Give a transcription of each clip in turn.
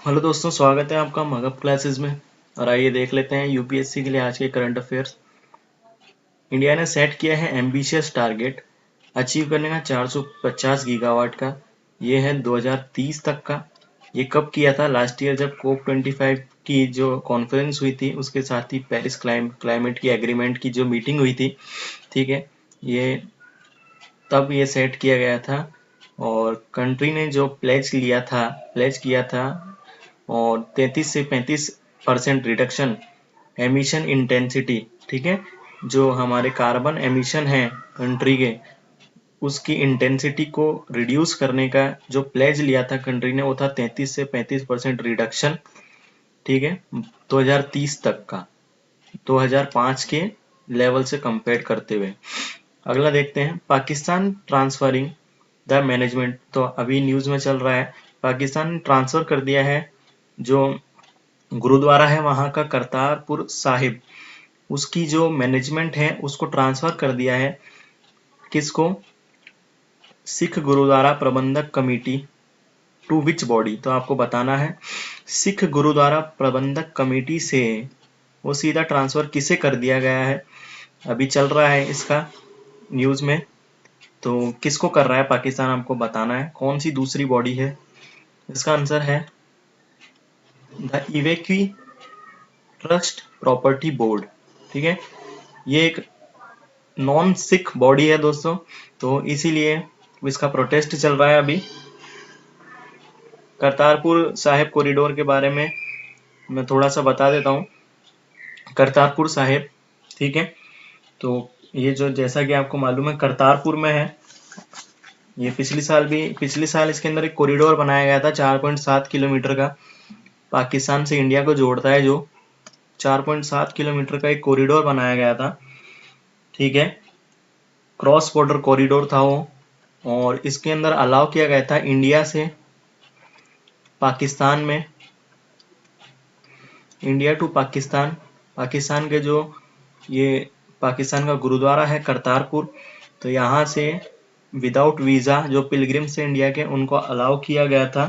Hello दोस्तों, स्वागत है आपका मगध क्लासेस में। और आइए देख लेते हैं यूपीएससी के लिए आज के करंट अफेयर्स। इंडिया ने सेट किया है एम्बिशियस टारगेट अचीव करने का 450 गीगावाट का। ये है 2030 तक का। ये कब किया था? लास्ट ईयर जब कोप 25 की जो कॉन्फ्रेंस हुई थी, उसके साथ ही पेरिस क्लाइमेट की एग्रीमेंट की जो मीटिंग हुई थी, ठीक है, ये तब ये सेट किया गया था। और कंट्री ने जो प्लेज किया था, और 33 से 35% रिडक्शन एमिशन इंटेंसिटी, ठीक है, जो हमारे कार्बन एमिशन है कंट्री के, उसकी इंटेंसिटी को रिड्यूस करने का जो प्लेज लिया था कंट्री ने, वो था 33 से 35% रिडक्शन, ठीक है, 2030 तक का, 2005 के लेवल से कंपेयर करते हुए। अगला देखते हैं, पाकिस्तान ट्रांसफरिंग द मैनेजमेंट। तो अभी न्यूज में चल रहा है, पाकिस्तान ने ट्रांसफर कर दिया है जो गुरुद्वारा है वहां का, करतारपुर साहिब, उसकी जो मैनेजमेंट है उसको ट्रांसफर कर दिया है। किसको? सिख गुरुद्वारा प्रबंधक कमेटी। To which body? तो आपको बताना है सिख गुरुद्वारा प्रबंधक कमेटी से वो सीधा ट्रांसफर किसे कर दिया गया है। अभी चल रहा है इसका न्यूज में। तो किसको कर रहा है पाकिस्तान, आपको बताना है कौन सी दूसरी बॉडी है। इसका आंसर है द इवेक्यू ट्रस्ट प्रॉपर्टी बोर्ड, ठीक है। ये एक नॉन सिख बॉडी है दोस्तों, तो इसीलिए इसका प्रोटेस्ट चल रहा है अभी। करतारपुर साहिब कॉरिडोर के बारे में मैं थोड़ा सा बता देता हूँ। करतारपुर साहिब, ठीक है, तो ये जो, जैसा कि आपको मालूम है, करतारपुर में है। ये पिछले साल इसके अंदर एक कॉरिडोर बनाया गया था 4.7 किलोमीटर का, पाकिस्तान से इंडिया को जोड़ता है, जो 4.7 किलोमीटर का एक कॉरिडोर बनाया गया था, ठीक है, क्रॉस बॉर्डर कॉरिडोर था वो। और इसके अंदर अलाउ किया गया था इंडिया से पाकिस्तान में, इंडिया टू पाकिस्तान, पाकिस्तान के जो ये पाकिस्तान का गुरुद्वारा है करतारपुर, तो यहाँ से विदाउट वीज़ा जो पिलग्रिम्स से इंडिया के, उनको अलाउ किया गया था,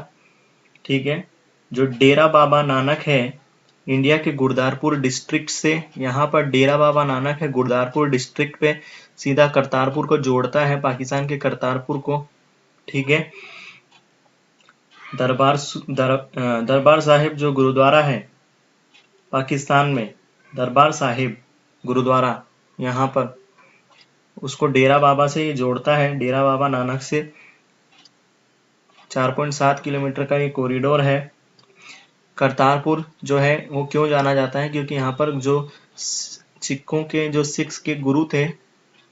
ठीक है। जो डेरा बाबा नानक है इंडिया के गुरदासपुर डिस्ट्रिक्ट से, यहाँ पर डेरा बाबा नानक है गुरदासपुर डिस्ट्रिक्ट पे, सीधा करतारपुर को जोड़ता है, पाकिस्तान के करतारपुर को, ठीक है। दरबार साहिब जो गुरुद्वारा है पाकिस्तान में, दरबार साहिब गुरुद्वारा, यहाँ पर उसको डेरा बाबा से ये जोड़ता है, डेरा बाबा नानक से। 4.7 किलोमीटर का ये कॉरिडोर है। करतारपुर जो है वो क्यों जाना जाता है? क्योंकि यहाँ पर जो सिखों के जो सिक्स के गुरु थे,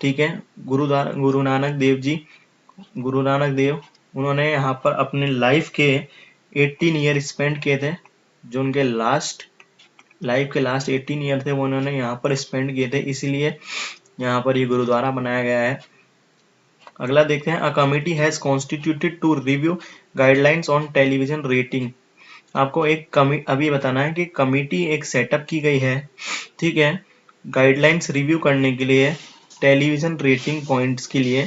ठीक है, गुरु नानक देव जी, गुरु नानक देव, उन्होंने यहाँ पर अपने लाइफ के 18 ईयर स्पेंड किए थे। जो उनके लाइफ के लास्ट 18 ईयर थे, वो उन्होंने यहाँ पर स्पेंड किए थे, इसीलिए यहाँ पर ये गुरुद्वारा बनाया गया है। अगला देखते हैं, a committee has constituted to review guidelines on television rating. आपको अभी बताना है कि कमिटी एक सेटअप की गई है, ठीक है, गाइडलाइंस रिव्यू करने के लिए, टेलीविजन रेटिंग पॉइंट्स के लिए,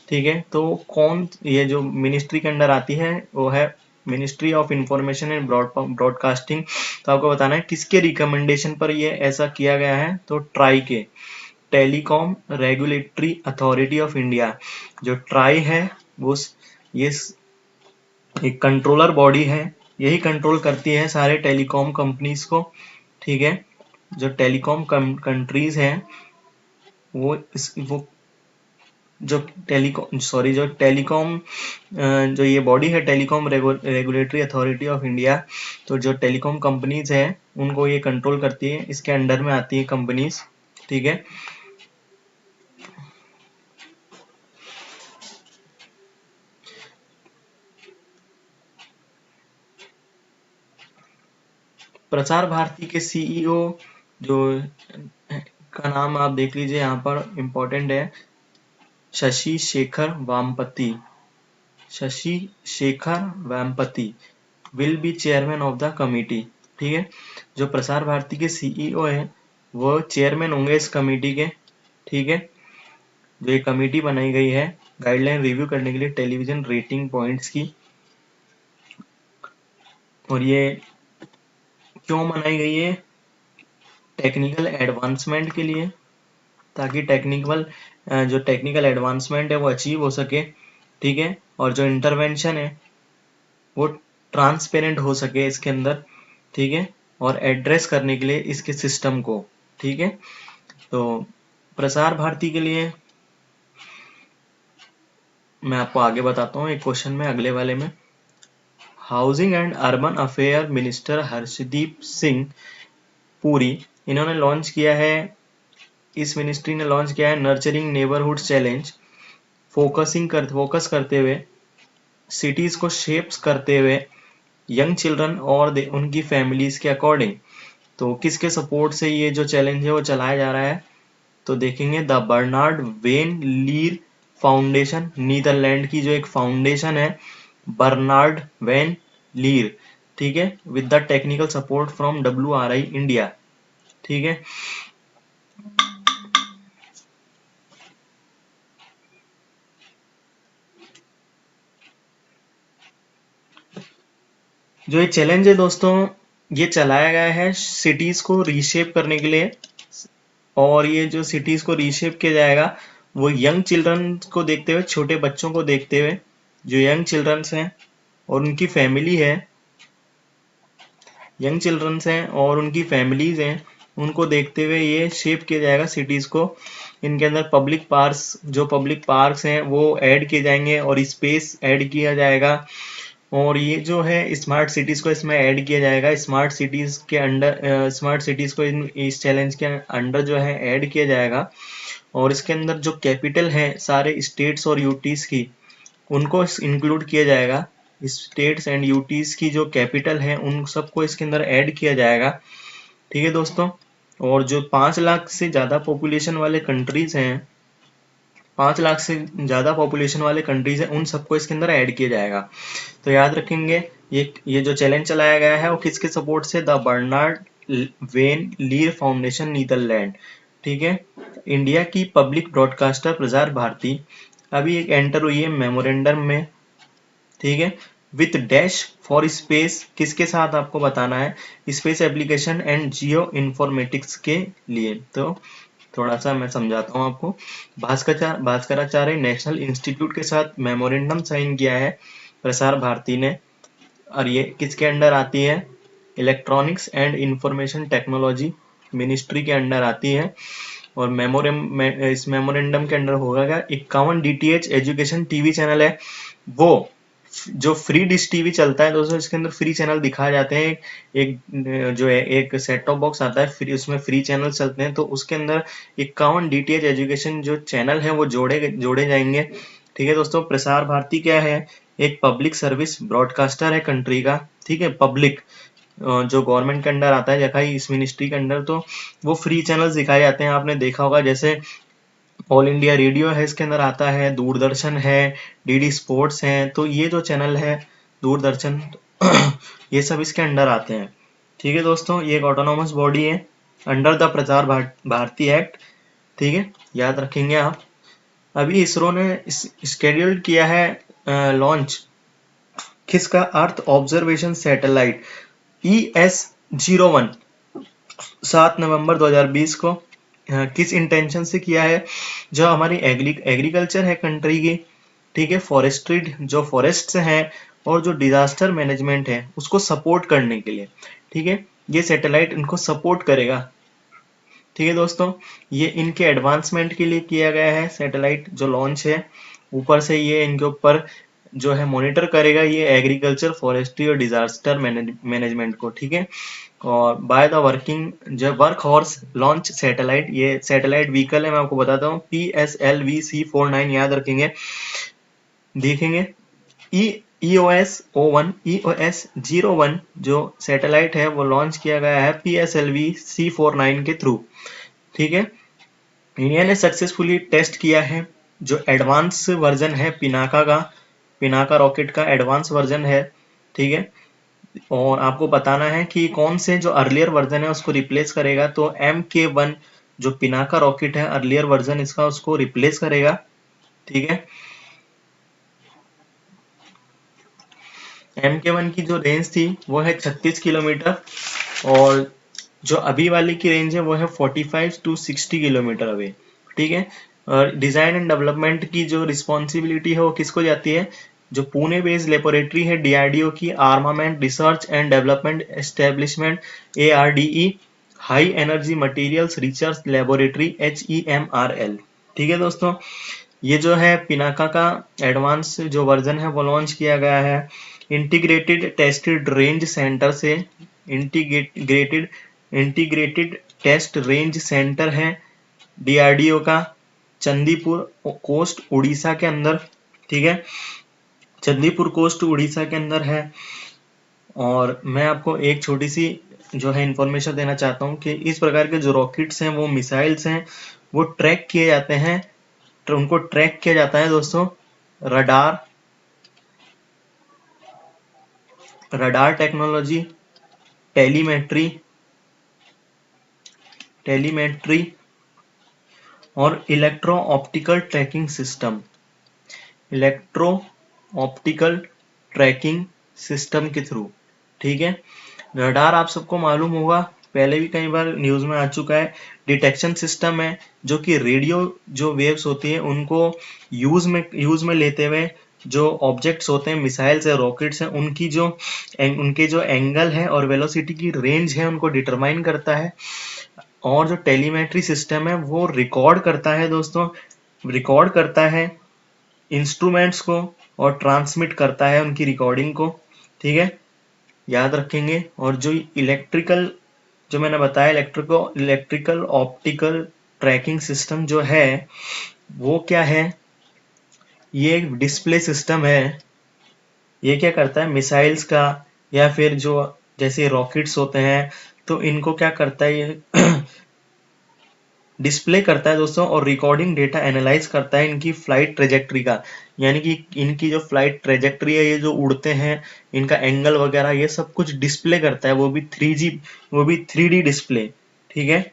ठीक है। तो कौन, ये जो मिनिस्ट्री के अंडर आती है वो है ministry of information and broadcasting. तो आपको बताना है किसके रिकमेंडेशन पर ये ऐसा किया गया है। तो ट्राई के, telecom regulatory authority of India, जो ट्राई है वो ये एक कंट्रोलर बॉडी है, यही कंट्रोल करती है सारे टेलीकॉम कंपनीज को, ठीक है। जो टेलीकॉम कंट्रीज हैं वो जो टेलीकॉम जो ये बॉडी है, telecom regulatory authority of India, तो जो टेलीकॉम कंपनीज है उनको ये कंट्रोल करती है, इसके अंडर में आती है कंपनीज, ठीक है। प्रसार भारती के सीईओ जो का नाम आप देख लीजिए, यहाँ पर इम्पोर्टेंट है, Shashi Shekhar Vempati. Shashi Shekhar Vempati will be chairman of the committee, ठीक है। जो प्रसार भारती के सीईओ है वो चेयरमैन होंगे इस कमेटी के, ठीक है। जो ये कमेटी बनाई गई है गाइडलाइन रिव्यू करने के लिए टेलीविजन रेटिंग पॉइंट्स की। और ये क्यों मनाई गई है? टेक्निकल एडवांसमेंट के लिए, ताकि जो टेक्निकल एडवांसमेंट है वो अचीव हो सके, ठीक है, और जो इंटरवेंशन है वो ट्रांसपेरेंट हो सके इसके अंदर, ठीक है, और एड्रेस करने के लिए इसके सिस्टम को, ठीक है। तो प्रसार भारती के लिए मैं आपको आगे बताता हूँ एक क्वेश्चन में, अगले वाले में। Housing and urban affair minister Harshdeep Singh Puri, इन्होंने लॉन्च किया है, इस मिनिस्ट्री ने लॉन्च किया है नर्चरिंग नेबरहुड चैलेंज, फोकस करते हुए, सिटीज को शेप्स करते हुए यंग चिल्ड्रन और उनकी फैमिलीज के अकॉर्डिंग। तो किसके सपोर्ट से ये जो चैलेंज है वो चलाया जा रहा है? तो देखेंगे the Bernard van Leer Foundation, Netherlands की जो एक फाउंडेशन है बर्नार्ड वेन लीर, ठीक है, with the technical support from WRI India, ठीक है। जो ये चैलेंज है दोस्तों, ये चलाया गया है सिटीज को रीशेप करने के लिए, और ये जो सिटीज को रीशेप किया जाएगा वो यंग चिल्ड्रन को देखते हुए, छोटे बच्चों को देखते हुए, जो यंग चिल्ड्रंस हैं और उनकी फैमिली है, यंग चिल्ड्रंस हैं और उनकी फैमिलीज हैं, उनको देखते हुए ये शेप किया जाएगा सिटीज को। इनके अंदर पब्लिक पार्क्स हैं वो ऐड किए जाएंगे और स्पेस ऐड किया जाएगा, और ये जो है स्मार्ट सिटीज को इसमें ऐड किया जाएगा। स्मार्ट सिटीज को इस चैलेंज के अंडर जो है ऐड किया जाएगा, और इसके अंदर जो कैपिटल है सारे स्टेट्स और यूटीज की, उनको इंक्लूड किया जाएगा। स्टेट्स एंड यूटीज की जो कैपिटल है उन सबको इसके अंदर ऐड किया जाएगा, ठीक है दोस्तों। और जो 5 लाख से ज़्यादा पॉपुलेशन वाले कंट्रीज हैं, 5 लाख से ज़्यादा पॉपुलेशन वाले कंट्रीज हैं, उन सबको इसके अंदर ऐड किया जाएगा। तो याद रखेंगे ये जो चैलेंज चलाया गया है वो किसके सपोर्ट से? The Bernard van Leer Foundation Netherlands, ठीक है। इंडिया की पब्लिक ब्रॉडकास्टर प्रसार भारती अभी एक एंटर हुई है मेमोरेंडम में, ठीक है, विथ डैश फॉर स्पेस, किसके साथ आपको बताना है? Space application and geo informatics के लिए। तो थोड़ा सा मैं समझाता हूँ आपको। भास्कराचार्य नेशनल इंस्टीट्यूट के साथ मेमोरेंडम साइन किया है प्रसार भारती ने, और ये किसके अंडर आती है? Electronics and information technology ministry के अंडर आती है। और इस मेमोरेंडम के अंडर होगा क्या? 51 DTH एजुकेशन टीवी चैनल है वो, जो फ्री डिश टीवी चलता है दोस्तों, इसके अंदर फ्री चैनल दिखाए जाते हैं। जो है एक सेट टॉप बॉक्स आता है फ्री, उसमें फ्री चैनल चलते हैं, तो उसके अंदर 51 DTH एजुकेशन जो चैनल है वो जोड़े जाएंगे, ठीक है दोस्तों। प्रसार भारती क्या है? एक पब्लिक सर्विस ब्रॉडकास्टर है कंट्री का, ठीक है, पब्लिक, जो गवर्नमेंट के अंडर आता है जगह इस मिनिस्ट्री के अंडर, तो वो फ्री चैनल्स दिखाए जाते हैं। आपने देखा होगा जैसे ऑल इंडिया रेडियो है, इसके अंदर आता है, दूरदर्शन है, DD स्पोर्ट्स है, तो ये जो चैनल है दूरदर्शन ये सब इसके अंडर आते हैं, ठीक है दोस्तों। ये एक ऑटोनॉमस बॉडी है under the Prasar Bharati act, ठीक है, याद रखेंगे आप। अभी इसरो ने स्केड्यूल्ड किया है लॉन्च किसका? अर्थ ऑब्जर्वेशन सैटेलाइट ES-01 7 नवंबर 2020 को। किस इंटेंशन से किया है? जो हमारी एग्रीकल्चर है कंट्री की, ठीक है, फॉरेस्ट्री, जो फॉरेस्ट हैं और जो डिजास्टर मैनेजमेंट है उसको सपोर्ट करने के लिए, ठीक है, ये सैटेलाइट इनको सपोर्ट करेगा, ठीक है दोस्तों। ये इनके एडवांसमेंट के लिए किया गया है सैटेलाइट जो लॉन्च है। ऊपर से ये इनके ऊपर जो है मॉनिटर करेगा ये एग्रीकल्चर, फॉरेस्ट्री और डिजास्टर मैनेजमेंट को, ठीक है। और by the work horse launch satellite, ये सैटेलाइट व्हीकल है, मैं आपको बताता हूँ, PSLV-C49, याद रखेंगे। देखेंगे EOS-01 जो सैटेलाइट है वो लॉन्च किया गया है PSLV-C49 के थ्रू, ठीक है। इंडिया ने सक्सेसफुली टेस्ट किया है जो एडवांस वर्जन है पिनाका रॉकेट का एडवांस वर्जन है, ठीक है। और आपको बताना है कि कौन से जो अर्लियर वर्जन है उसको रिप्लेस करेगा। तो MK1 जो पिनाका रॉकेट है, अर्लियर वर्जन इसका, उसको रिप्लेस करेगा, ठीक है। MK1 की जो रेंज थी वो है 36 किलोमीटर, और जो अभी वाली की रेंज है वो है 45 to 60 किलोमीटर अवे। ठीक है। और डिजाइन एंड डेवलपमेंट की जो रिस्पॉन्सिबिलिटी है वो किसको जाती है? जो पुणे बेस्ड लेबोरेटरी है DRDO की, armament research and development establishment ARDE, high energy materials research laboratory HEMRL। ठीक है दोस्तों, ये जो है पिनाका का एडवांस जो वर्जन है वो लॉन्च किया गया है इंटीग्रेटेड टेस्टेड रेंज सेंटर से। Integrated integrated test range centre है DRDO का, चंदीपुर कोस्ट उड़ीसा के अंदर। ठीक है, चंदीपुर कोस्ट उड़ीसा के अंदर है। और मैं आपको एक छोटी सी जो है इंफॉर्मेशन देना चाहता हूँ कि इस प्रकार के जो रॉकेट्स हैं वो मिसाइल्स हैं वो ट्रैक किए जाते हैं, तो उनको ट्रैक किया जाता है दोस्तों radar radar technology, telemetry telemetry और electro optical tracking system, electro optical tracking system के थ्रू। ठीक है, रडार आप सबको मालूम होगा, पहले भी कई बार न्यूज में आ चुका है। डिटेक्शन सिस्टम है जो कि रेडियो जो वेव्स होती है उनको यूज में लेते हुए जो ऑब्जेक्ट्स होते हैं, मिसाइल्स है, रॉकेट्स हैं, उनके जो एंगल है और वेलोसिटी की रेंज है उनको डिटरमाइन करता है। और जो टेलीमेट्री सिस्टम है वो रिकॉर्ड करता है दोस्तों, रिकॉर्ड करता है इंस्ट्रूमेंट्स को और ट्रांसमिट करता है उनकी रिकॉर्डिंग को। ठीक है, याद रखेंगे। और जो इलेक्ट्रिकल जो मैंने बताया इलेक्ट्रिकल ऑप्टिकल ट्रैकिंग सिस्टम जो है वो क्या है? ये एक डिस्प्ले सिस्टम है। ये क्या करता है? मिसाइल्स का या फिर जो जैसे रॉकेट्स होते हैं तो इनको क्या करता है ये डिस्प्ले करता है दोस्तों, और रिकॉर्डिंग डेटा एनालाइज करता है इनकी फ्लाइट ट्रेजेक्ट्री का। यानी कि इनकी जो फ्लाइट ट्रेजेक्ट्री है, ये जो उड़ते हैं, इनका एंगल वगैरह ये सब कुछ डिस्प्ले करता है, वो भी 3D डिस्प्ले। ठीक है,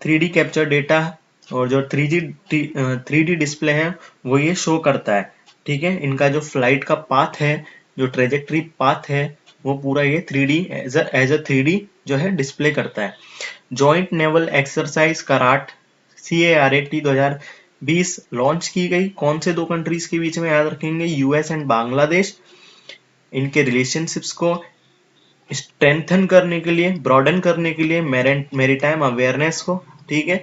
3D कैप्चर डेटा, और जो 3D डिस्प्ले है वो ये शो करता है। ठीक है, इनका जो फ्लाइट का पाथ है, जो ट्रेजेक्ट्री पाथ है, वो पूरा ये 3D एज अ 3D जो है डिस्प्ले करता है। Joint naval exercise CARAT CARAT 2020 launch की गई। कौन से दो कंट्रीज के बीच में? याद रखेंगे, US एंड बांग्लादेश। इनके रिलेशनशिप्स को स्ट्रेंथन करने के लिए, ब्रॉडन करने के लिए, मेरीटाइम अवेयरनेस को। ठीक है,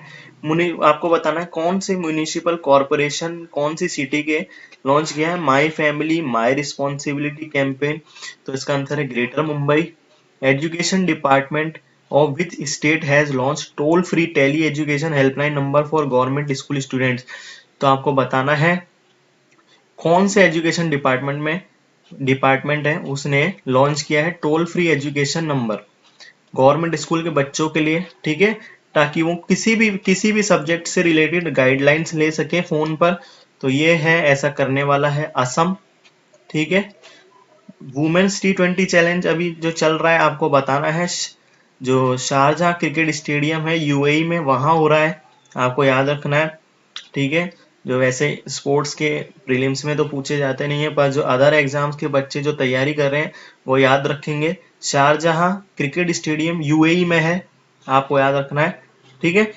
आपको बताना है कौन से म्यूनिसिपल कॉर्पोरेशन कौन सी सिटी के लॉन्च किया है my family my responsibility campaign. तो इसका आंसर है greater Mumbai. Education department of which state has launched toll free tele education helpline number for government school students। तो आपको बताना है कौन से एजुकेशन डिपार्टमेंट है उसने लॉन्च किया है toll free education number government school के बच्चों के लिए। ठीक है, ताकि वो किसी भी सब्जेक्ट से रिलेटेड गाइडलाइंस ले सके फोन पर। तो ये है, ऐसा करने वाला है असम। ठीक है, वुमेन्स T20 चैलेंज अभी जो चल रहा है आपको बताना है, जो शारजाह क्रिकेट स्टेडियम है UAE में, वहां हो रहा है, आपको याद रखना है। ठीक है, जो वैसे स्पोर्ट्स के प्रीलिम्स में तो पूछे जाते नहीं है, पर जो अदर एग्जाम्स के बच्चे जो तैयारी कर रहे हैं वो याद रखेंगे। शारजाह क्रिकेट स्टेडियम UAE में है, आपको याद रखना है। ठीक है,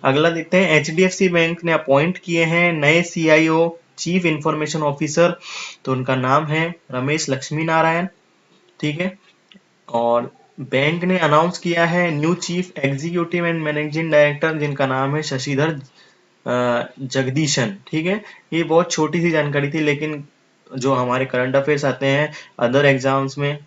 अगला देखते हैं। HDFC बैंक ने अपॉइंट किए हैं नए CIO चीफ इंफॉर्मेशन ऑफिसर। तो उनका नाम है रमेश लक्ष्मी नारायण। ठीक है, और बैंक ने अनाउंस किया है new chief executive and managing director, जिनका नाम है शशिधर जगदीशन। ठीक है, ये बहुत छोटी सी जानकारी थी, लेकिन जो हमारे करंट अफेयर्स आते हैं अदर एग्जाम्स में,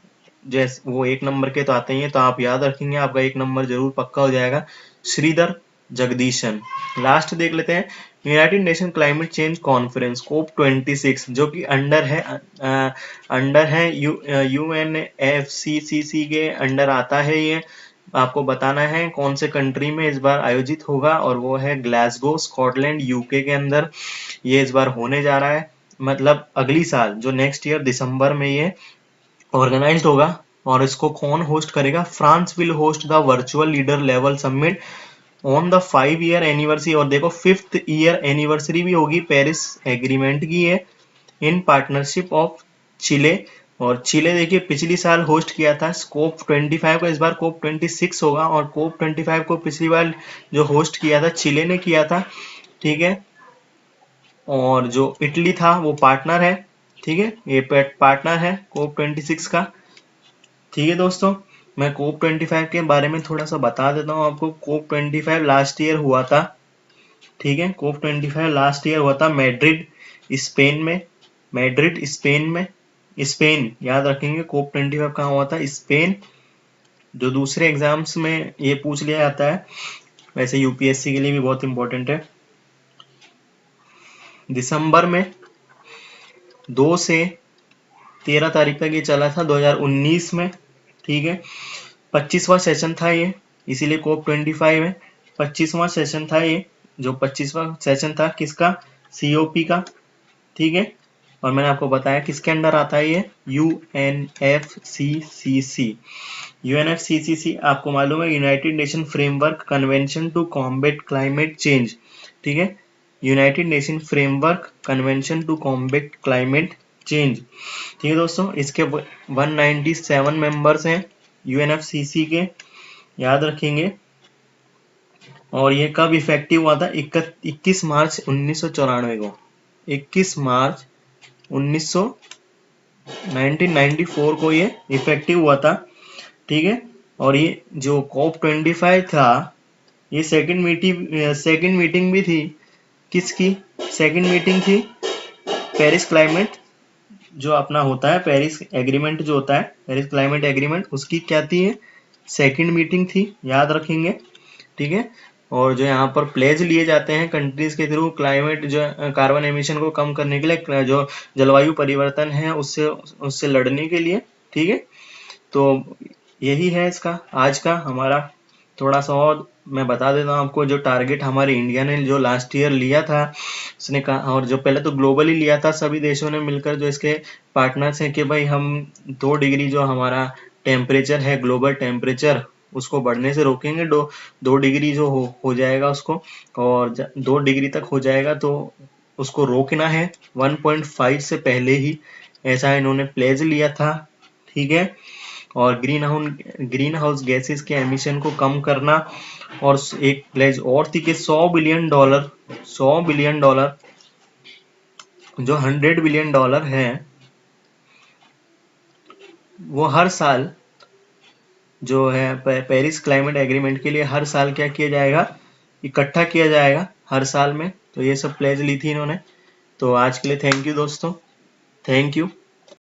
जैसे वो 1 नंबर के तो आते ही हैं, तो आप याद रखेंगे, आपका 1 नंबर जरूर पक्का हो जाएगा। श्रीधर जगदीशन। लास्ट देख लेते हैं, United nation climate change conference COP26 जो कि अंडर है UNFCCC के अंडर आता है। ये आपको बताना है कौन से कंट्री में इस बार आयोजित होगा, और वो है ग्लासगो स्कॉटलैंड UK के अंदर ये इस बार होने जा रहा है। मतलब अगली साल जो नेक्स्ट ईयर दिसंबर में ये ऑर्गेनाइज्ड होगा। और इसको कौन होस्ट करेगा? France will host the virtual leader level summit on the 5 year anniversary. और देखो 5th ईयर एनिवर्सरी भी होगी पेरिस एग्रीमेंट की है, इन पार्टनरशिप ऑफ चिले और चिले देखिए पिछली साल होस्ट किया था कोप 25 का, इस बार कोप 26 होगा। और कोप 25 को पिछली बार जो होस्ट किया था चिले ने किया था, ठीक है। और जो इटली था वो पार्टनर है, ठीक है, ये पार्टनर है कोप 26 का, ठीक है दोस्तों। मैं कोप 25 के बारे में थोड़ा सा बता देता हूँ आपको। कोप 25 लास्ट ईयर हुआ था, ठीक है। कोप 25 लास्ट ईयर हुआ था मैड्रिड स्पेन में, मैड्रिड स्पेन में, स्पेन याद रखेंगे। कोप 25 कहाँ हुआ था? स्पेन। जो दूसरे एग्जाम्स में ये पूछ लिया जाता है, वैसे यूपीएससी के लिए भी बहुत इंपॉर्टेंट है। दिसंबर में 2 से 13 तारीख तक ये चला था 2019 में, ठीक है। 25वां सेशन था ये, इसीलिए कोप 25 है। 25वां सेशन था ये, जो 25वां सेशन था किसका? सीओपी का, ठीक है। और मैंने आपको बताया किसके अंडर आता है ये, यूएनएफसीसीसी। यूएनएफसीसीसी आपको मालूम है, United Nation framework convention to combat climate change, ठीक है। United Nation framework convention to combat climate change, ठीक है दोस्तों। इसके 197 मेंबर्स हैं यूएनएफसीसी के, याद रखेंगे। और ये कब इफेक्टिव हुआ था? 21 मार्च 1994 को, 21 मार्च 1994 को ये इफेक्टिव हुआ था, ठीक है। और ये जो कोप 25 था, ये सेकंड मीटिंग भी थी किसकी? सेकंड मीटिंग थी पेरिस क्लाइमेट जो अपना होता है, पेरिस एग्रीमेंट जो होता है, पेरिस क्लाइमेट एग्रीमेंट, उसकी क्या थी? सेकंड मीटिंग थी, याद रखेंगे, ठीक है। और जो यहाँ पर प्लेज लिए जाते हैं कंट्रीज के थ्रू क्लाइमेट जो कार्बन एमिशन को कम करने के लिए, जो जलवायु परिवर्तन है उससे लड़ने के लिए, ठीक है। तो यही है इसका आज का हमारा। थोड़ा सा और मैं बता देता हूँ आपको, जो टारगेट हमारे इंडिया ने जो लास्ट ईयर लिया था, उसने कहा, और जो पहले तो ग्लोबली लिया था सभी देशों ने मिलकर, जो इसके पार्टनर्स हैं, कि भाई हम 2 डिग्री जो हमारा टेम्परेचर है, ग्लोबल टेम्परेचर, उसको बढ़ने से रोकेंगे। 2 डिग्री जो हो जाएगा उसको, और 2 डिग्री तक हो जाएगा तो उसको रोकना है 1.5 से पहले ही, ऐसा इन्होंने प्लेज लिया था, ठीक है। और ग्रीन हाउस गैसेस के एमिशन को कम करना। और एक प्लेज और थी कि $100 बिलियन, जो $100 बिलियन है, वो हर साल जो है पेरिस क्लाइमेट एग्रीमेंट के लिए हर साल क्या किया जाएगा? इकट्ठा किया जाएगा हर साल में। तो ये सब प्लेज ली थी इन्होंने। तो आज के लिए थैंक यू दोस्तों, थैंक यू।